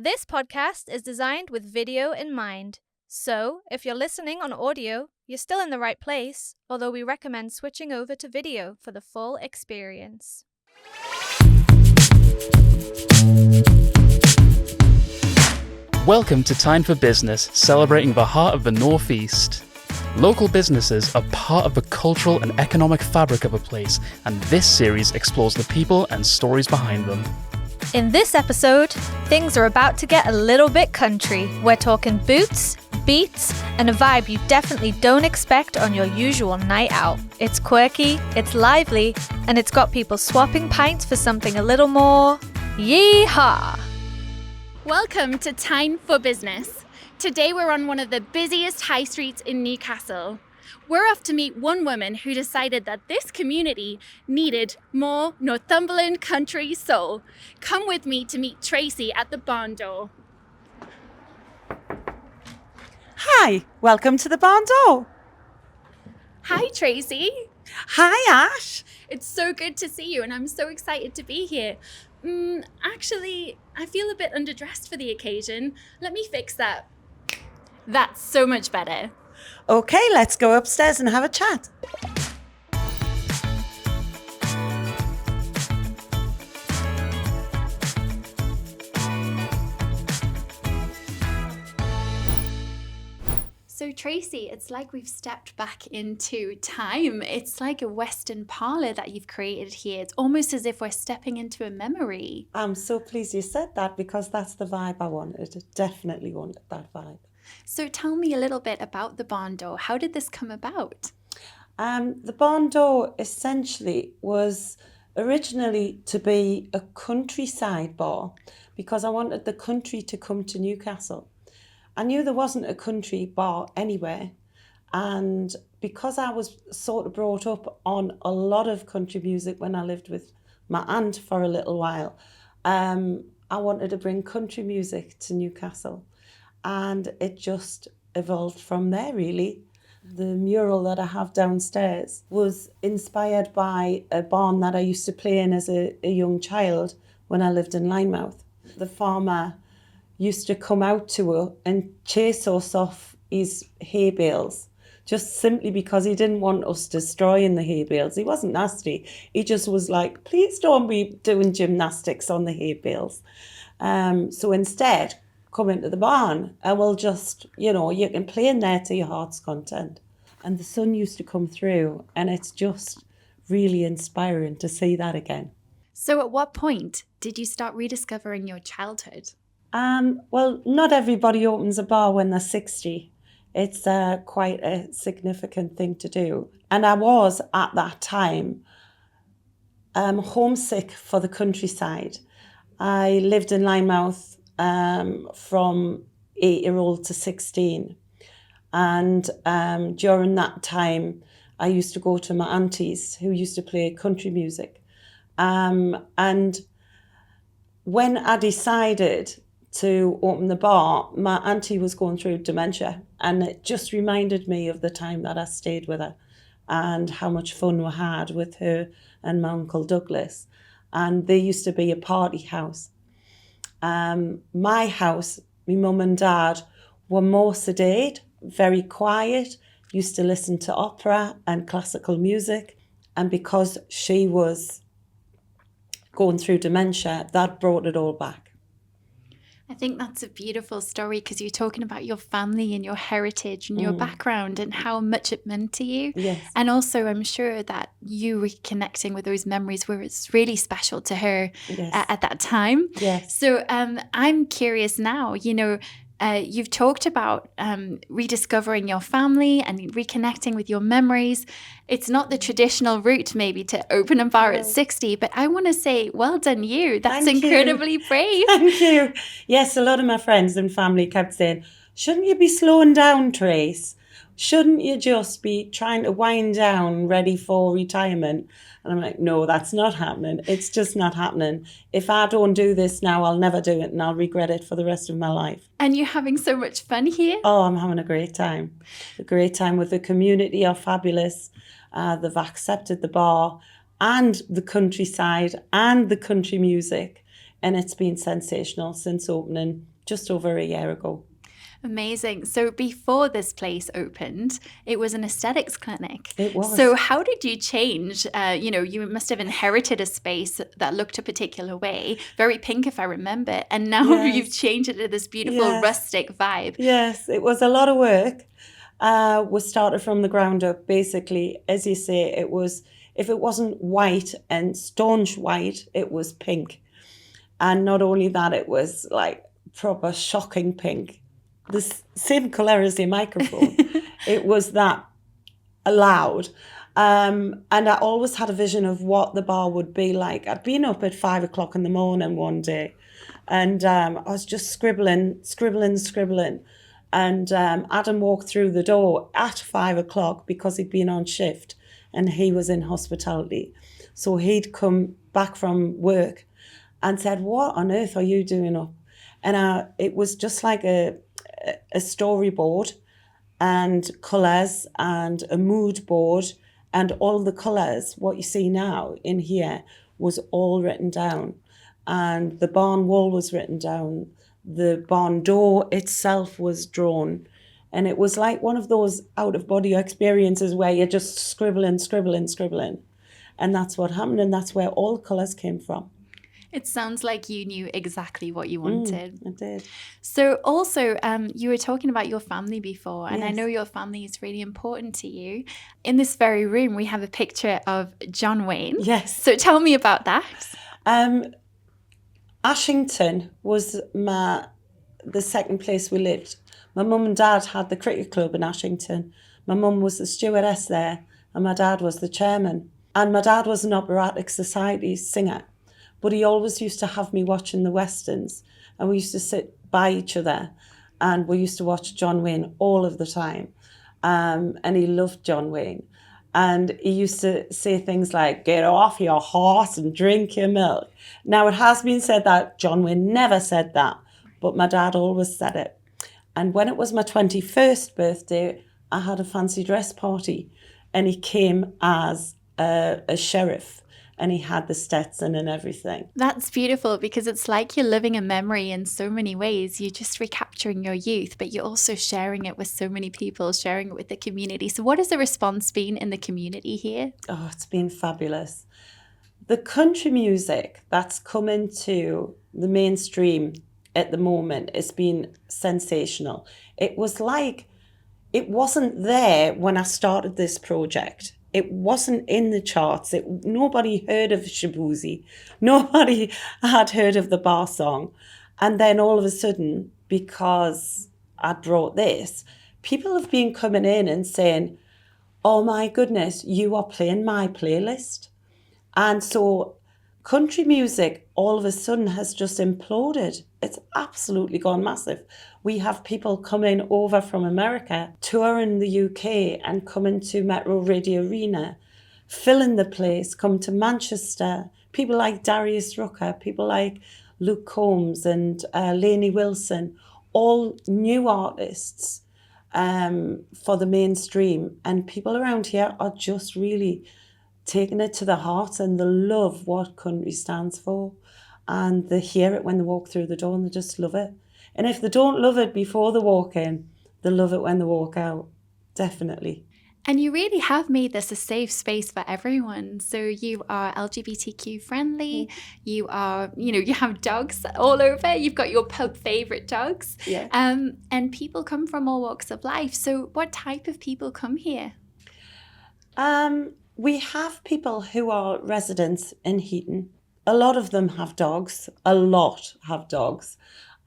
This podcast is designed with video in mind. So, if you're listening on audio, you're still in the right place, although we recommend switching over to video for the full experience. Welcome to Tyne for Business, celebrating the heart of the Northeast. Local businesses are part of the cultural and economic fabric of a place, and this series explores the people and stories behind them. In this episode, things are about to get a little bit country. We're talking boots, beats, and a vibe you definitely don't expect on your usual night out. It's quirky, it's lively, and it's got people swapping pints for something a little more yee-haw. Welcome to Tyne for Business. Today we're on one of the busiest high streets in Newcastle. We're off to meet one woman who decided that this community needed more Northumberland country soul. Come with me to meet Tracy at the Barn Door. Hi, welcome to the Barn Door. Hi Tracy. Hi Ash. It's so good to see you and I'm so excited to be here. Actually, I feel a bit underdressed for the occasion. Let me fix that. That's so much better. Okay, let's go upstairs and have a chat. So Tracy, it's like we've stepped back into time. It's like a Western parlour that you've created here. It's almost as if we're stepping into a memory. I'm so pleased you said that because that's the vibe I wanted. I definitely wanted that vibe. So tell me a little bit about the Barn Door. How did this come about? The Barn Door essentially was originally to be a countryside bar because I wanted the country to come to Newcastle. I knew there wasn't a country bar anywhere, and because I was sort of brought up on a lot of country music when I lived with my aunt for a little while, I wanted to bring country music to Newcastle, and it just evolved from there really. The mural that I have downstairs was inspired by a barn that I used to play in as a young child when I lived in Lynemouth. The farmer used to come out to her and chase us off his hay bales, just simply because he didn't want us destroying the hay bales. He wasn't nasty. He just was like, please don't be doing gymnastics on the hay bales. So instead, come into the barn and we'll just, you can play in there to your heart's content. And the sun used to come through and it's just really inspiring to see that again. So at what point did you start rediscovering your childhood? Well, not everybody opens a bar when they're 60. It's quite a significant thing to do. And I was, at that time, homesick for the countryside. I lived in Lynemouth from 8-year-old to 16. And during that time, I used to go to my aunties who used to play country music. And when I decided to open the bar, my auntie was going through dementia, and it just reminded me of the time that I stayed with her and how much fun we had with her and my uncle Douglas. And there used to be a party house. My house, my mum and dad were more sedate, very quiet, used to listen to opera and classical music. And because she was going through dementia, that brought it all back. I think that's a beautiful story because you're talking about your family and your heritage and your background and how much it meant to you. Yes. And also I'm sure that you reconnecting with those memories were it's really special to her at that time. Yes. So I'm curious now, you've talked about rediscovering your family and reconnecting with your memories. It's not the traditional route maybe to open a bar at 60, but I want to say, well done you. That's incredibly brave. Thank you. Yes, a lot of my friends and family kept saying, shouldn't you be slowing down, Trace? Shouldn't you just be trying to wind down, ready for retirement? And I'm like, no, that's not happening. It's just not happening. If I don't do this now, I'll never do it and I'll regret it for the rest of my life. And you're having so much fun here? Oh, I'm having a great time. A great time with the community are fabulous. They've accepted the bar and the countryside and the country music. and it's been sensational since opening just over a year ago. Amazing. So before this place opened, it was an aesthetics clinic. It was. So how did you change? You must have inherited a space that looked a particular way, very pink if I remember, and now you've changed it to this beautiful rustic vibe. Yes, it was a lot of work. We started from the ground up. Basically, as you say, it was, if it wasn't white and staunch white, it was pink. And not only that, it was like proper shocking pink. The same colour as the microphone. It was that loud. And I always had a vision of what the bar would be like. I'd been up at 5 o'clock in the morning one day, and I was just scribbling. And Adam walked through the door at 5 o'clock because he'd been on shift and he was in hospitality. So he'd come back from work and said, "What on earth are you doing up?" And it was just like a storyboard and colours and a mood board, and all the colours, what you see now in here, was all written down. And the barn wall was written down. The barn door itself was drawn. And it was like one of those out-of-body experiences where you're just scribbling. And that's what happened, and that's where all the colours came from. It sounds like you knew exactly what you wanted. I did. So also, you were talking about your family before, and Yes. I know your family is really important to you. In this very room, we have a picture of John Wayne. Yes. So tell me about that. Ashington was the second place we lived. My mum and dad had the cricket club in Ashington. My mum was the stewardess there, and my dad was the chairman. And my dad was an operatic society singer. But he always used to have me watching the westerns, and we used to sit by each other, and we used to watch John Wayne all of the time. And he loved John Wayne. And he used to say things like, "Get off your horse and drink your milk." Now, it has been said that John Wayne never said that, but my dad always said it. And when it was my 21st birthday, I had a fancy dress party, and he came as a sheriff. And he had the Stetson and everything. That's beautiful, because it's like you're living a memory in so many ways. You're just recapturing your youth, but you're also sharing it with so many people, sharing it with the community. So what has the response been in the community here? Oh, it's been fabulous. The country music that's come into the mainstream at the moment has been sensational. It was like, it wasn't there when I started this project. It wasn't in the charts. Nobody heard of Shabuzi. Nobody had heard of the bar song. And then all of a sudden, because I brought this, people have been coming in and saying, "Oh my goodness, you are playing my playlist." And so country music all of a sudden has just imploded. It's absolutely gone massive. We have people coming over from America, touring the UK and coming to Metro Radio Arena, filling the place, come to Manchester. People like Darius Rucker, people like Luke Combs and Lainey Wilson, all new artists for the mainstream. And people around here are just really taking it to the heart, and they love what country stands for, and they hear it when they walk through the door, and they just love it. And if they don't love it before they walk in, they love it when they walk out, definitely. And you really have made this a safe space for everyone. So you are LGBTQ friendly, you are, you have dogs all over, you've got your pub favourite dogs, and people come from all walks of life. So what type of people come here? We have people who are residents in Heaton. A lot of them have dogs.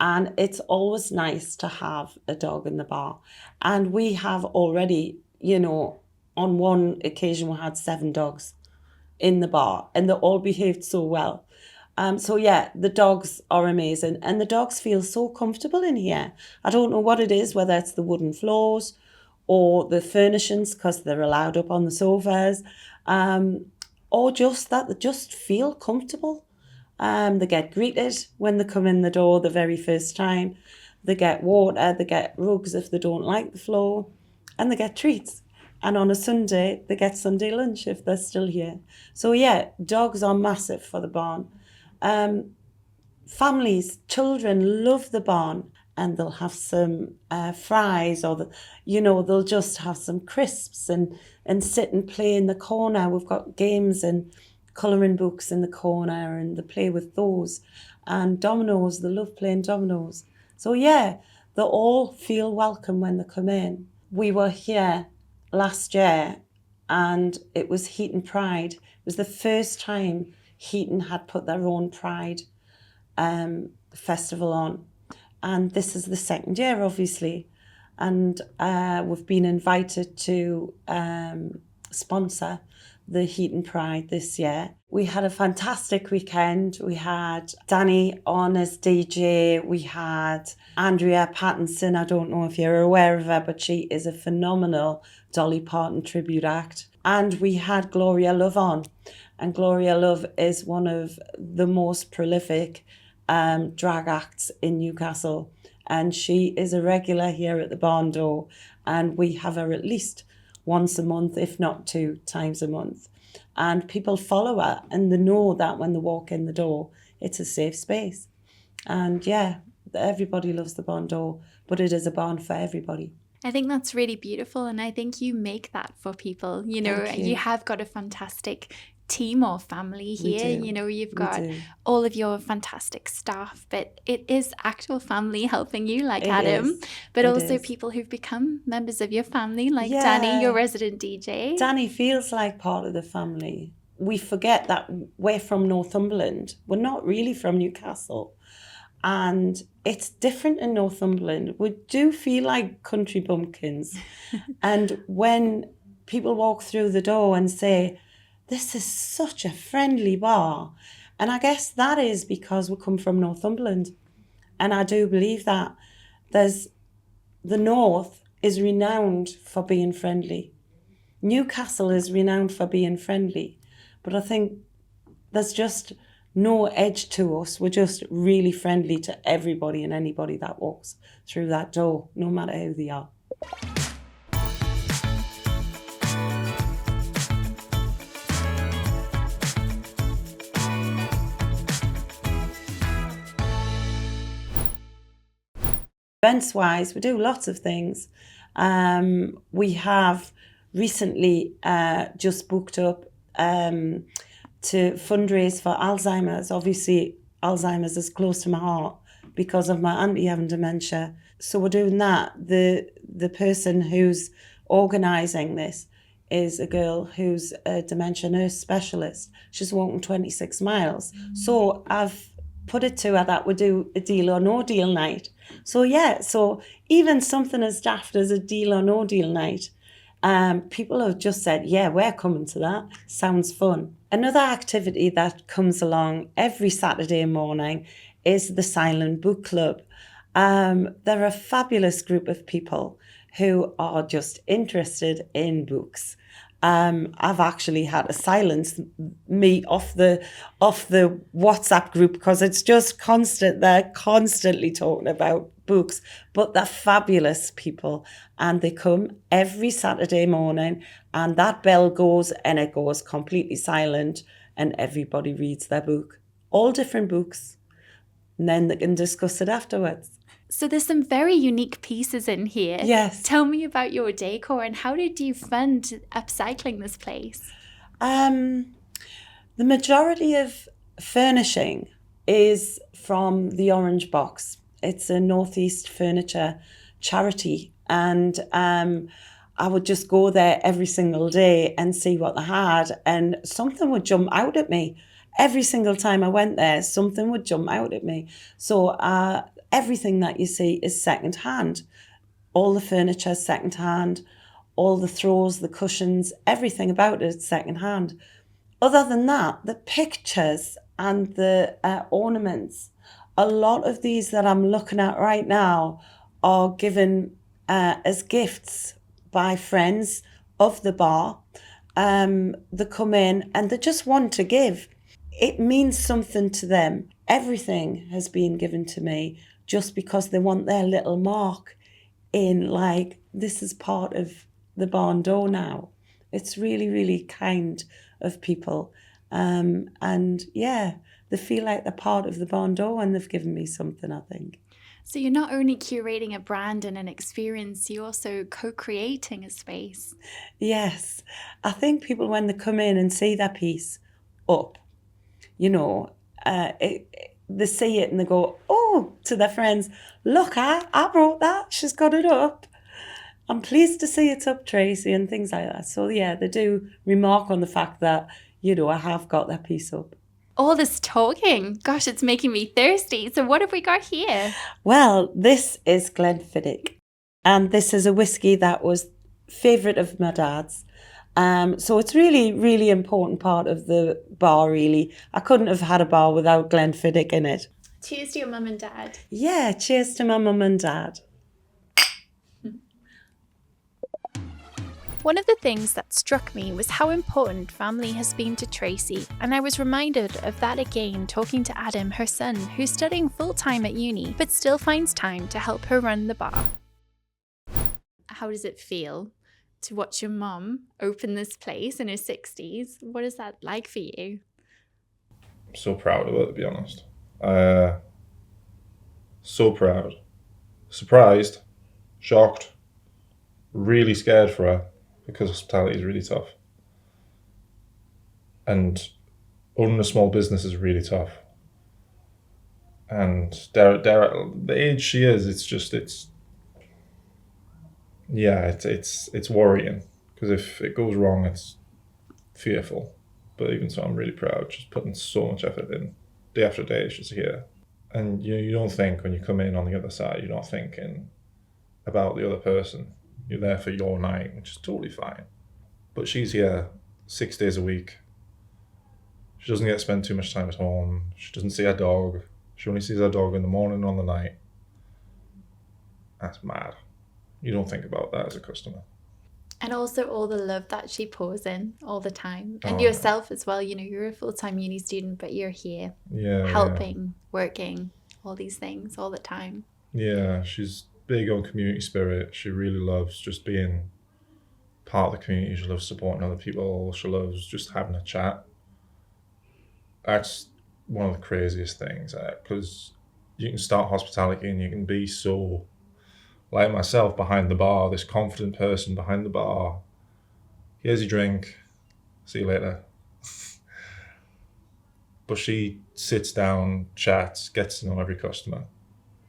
And it's always nice to have a dog in the bar. And we have already, on one occasion we had 7 dogs in the bar, and they all behaved so well. The dogs are amazing, and the dogs feel so comfortable in here. I don't know what it is, whether it's the wooden floors or the furnishings, because they're allowed up on the sofas, or just that they just feel comfortable. They get greeted when they come in the door the very first time. They get water, they get rugs if they don't like the floor, and they get treats. And on a Sunday, they get Sunday lunch if they're still here. So dogs are massive for the barn. families, children love the barn, and they'll have some fries, or they'll just have some crisps and sit and play in the corner. We've got games and colouring books in the corner, and they play with those. And dominoes, they love playing dominoes. So yeah, they all feel welcome when they come in. We were here last year, and it was Heaton Pride. It was the first time Heaton had put their own Pride festival on. And this is the second year, obviously. And we've been invited to sponsor the Heaton Pride this year. We had a fantastic weekend. We had Danny on as DJ. We had Andrea Pattinson. I don't know if you're aware of her, but she is a phenomenal Dolly Parton tribute act. And we had Gloria Love on. And Gloria Love is one of the most prolific drag acts in Newcastle. And she is a regular here at the Barn Door. And we have her at least once a month, if not 2 times a month. And people follow her, and they know that when they walk in the door, it's a safe space. And yeah, everybody loves the Barn Door, but it is a barn for everybody. I think that's really beautiful, and I think you make that for people. You have got a fantastic team or family here. You've got all of your fantastic staff, but it is actual family helping you, like Adam, but also people who've become members of your family, like Danny, your resident DJ. Danny feels like part of the family. We forget that we're from Northumberland. We're not really from Newcastle. And it's different in Northumberland. We do feel like country bumpkins. And when people walk through the door and say, "This is such a friendly bar," and I guess that is because we come from Northumberland. And I do believe that the North is renowned for being friendly. Newcastle is renowned for being friendly. But I think there's just no edge to us. We're just really friendly to everybody and anybody that walks through that door, no matter who they are. Events-wise, we do lots of things. We have recently just booked up to fundraise for Alzheimer's. Obviously, Alzheimer's is close to my heart because of my auntie having dementia. So we're doing that. The person who's organising this is a girl who's a dementia nurse specialist. She's walking 26 miles. So I've put it to her that we do a deal or no deal night. So even something as daft as a deal or no deal night, people have just said, yeah, we're coming to that. Sounds fun. Another activity that comes along every Saturday morning is the Silent Book Club. They're a fabulous group of people who are just interested in books. I've actually had to silence me off the WhatsApp group because it's just constant. They're constantly talking about books, but they're fabulous people, and they come every Saturday morning, and that bell goes and it goes completely silent, and everybody reads their book, all different books, and then they can discuss it afterwards. So there's some very unique pieces in here. Yes. Tell me about your decor and how did you fund upcycling this place? The majority of furnishing is from the Orange Box. It's a Northeast furniture charity, and I would just go there every single day and see what they had, and something would jump out at me. Every single time I went there, something would jump out at me. So everything that you see is secondhand. All the furniture is secondhand, all the throws, the cushions, everything about it is secondhand. Other than that, the pictures and the ornaments, a lot of these that I'm looking at right now are given as gifts by friends of the bar. They come in and they just want to give. It means something to them. Everything has been given to me just because they want their little mark in, like, this is part of the Barn Door now. It's really, really kind of people. And yeah, they feel like they're part of the Barn Door and they've given me something, I think. So you're not only curating a brand and an experience, you're also co-creating a space. Yes. I think people, when they come in and see their piece up, you know, they see it and they go, oh, to their friends, look, I brought that. She's got it up. I'm pleased to see it's up, Tracy, and things like that. So, yeah, they do remark on the fact that, you know, I have got that piece up. All this talking, gosh, it's making me thirsty. So what have we got here? Well, this is Glenfiddich, and this is a whiskey that was favourite of my dad's. So it's really, really important part of the bar, really. I couldn't have had a bar without Glenfiddich in it. Cheers to your mum and dad. Yeah, cheers to my mum and dad. One of the things that struck me was how important family has been to Tracy, and I was reminded of that again talking to Adam, her son, who's studying full-time at uni, but still finds time to help her run the bar. How does it feel to watch your mum open this place in her 60s? What is that like for you? I'm so proud of it, to be honest. So proud. Surprised. Shocked. Really scared for her. Because hospitality is really tough. And owning a small business is really tough. And the age she is, it's worrying. Because if it goes wrong, it's fearful. But even so, I'm really proud. She's putting so much effort in. Day after day, she's here. And you don't think, when you come in on the other side, you're not thinking about the other person. You're there for your night, which is totally fine. But she's here 6 days a week. She doesn't get to spend too much time at home. She doesn't see her dog. She only sees her dog in the morning and on the night. That's mad. You don't think about that as a customer. And also all the love that she pours in all the time. And yourself as well, you know, you're a full-time uni student, but you're here helping, working, all these things all the time. Yeah, she's big on community spirit. She really loves just being part of the community. She loves supporting other people. She loves just having a chat. That's one of the craziest things, because you can start hospitality and you can be so, like myself, behind the bar, this confident person behind the bar. Here's your drink. See you later. But she sits down, chats, gets to know every customer.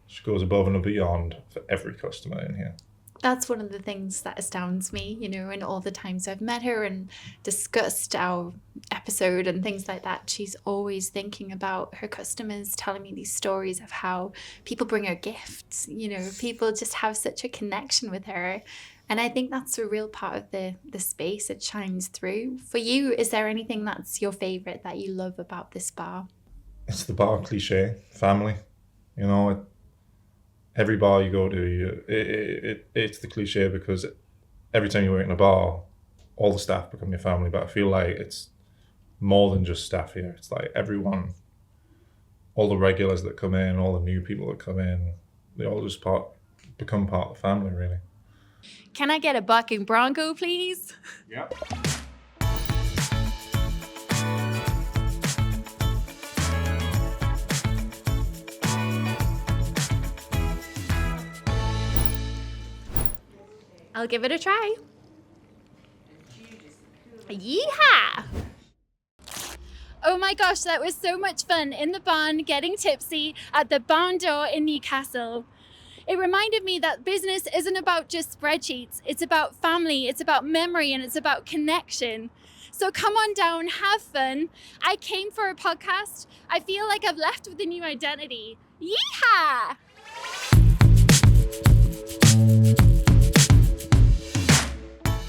She goes above and beyond for every customer in here. That's one of the things that astounds me, you know, in all the times I've met her and discussed our episode and things like that. She's always thinking about her customers, telling me these stories of how people bring her gifts, you know, people just have such a connection with her. And I think that's a real part of the space. It shines through. For you, is there anything that's your favourite that you love about this bar? It's the bar cliche, family. You know, every bar you go to, it's the cliche, because every time you work in a bar, all the staff become your family. But I feel like it's more than just staff here. It's like everyone, all the regulars that come in, all the new people that come in, they all just become part of the family, really. Can I get a bucking bronco, please? Yep. I'll give it a try. Yee-haw! Oh my gosh, that was so much fun in the barn, getting tipsy at the Barn Door in Newcastle. It reminded me that business isn't about just spreadsheets. It's about family, it's about memory, and it's about connection. So come on down, have fun. I came for a podcast. I feel like I've left with a new identity. Yee-haw!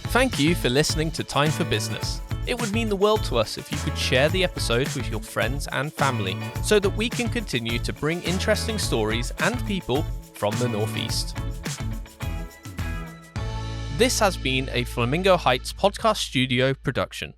Thank you for listening to Time for Business. It would mean the world to us if you could share the episode with your friends and family so that we can continue to bring interesting stories and people from the Northeast. This has been a Flamingo Heights podcast studio production.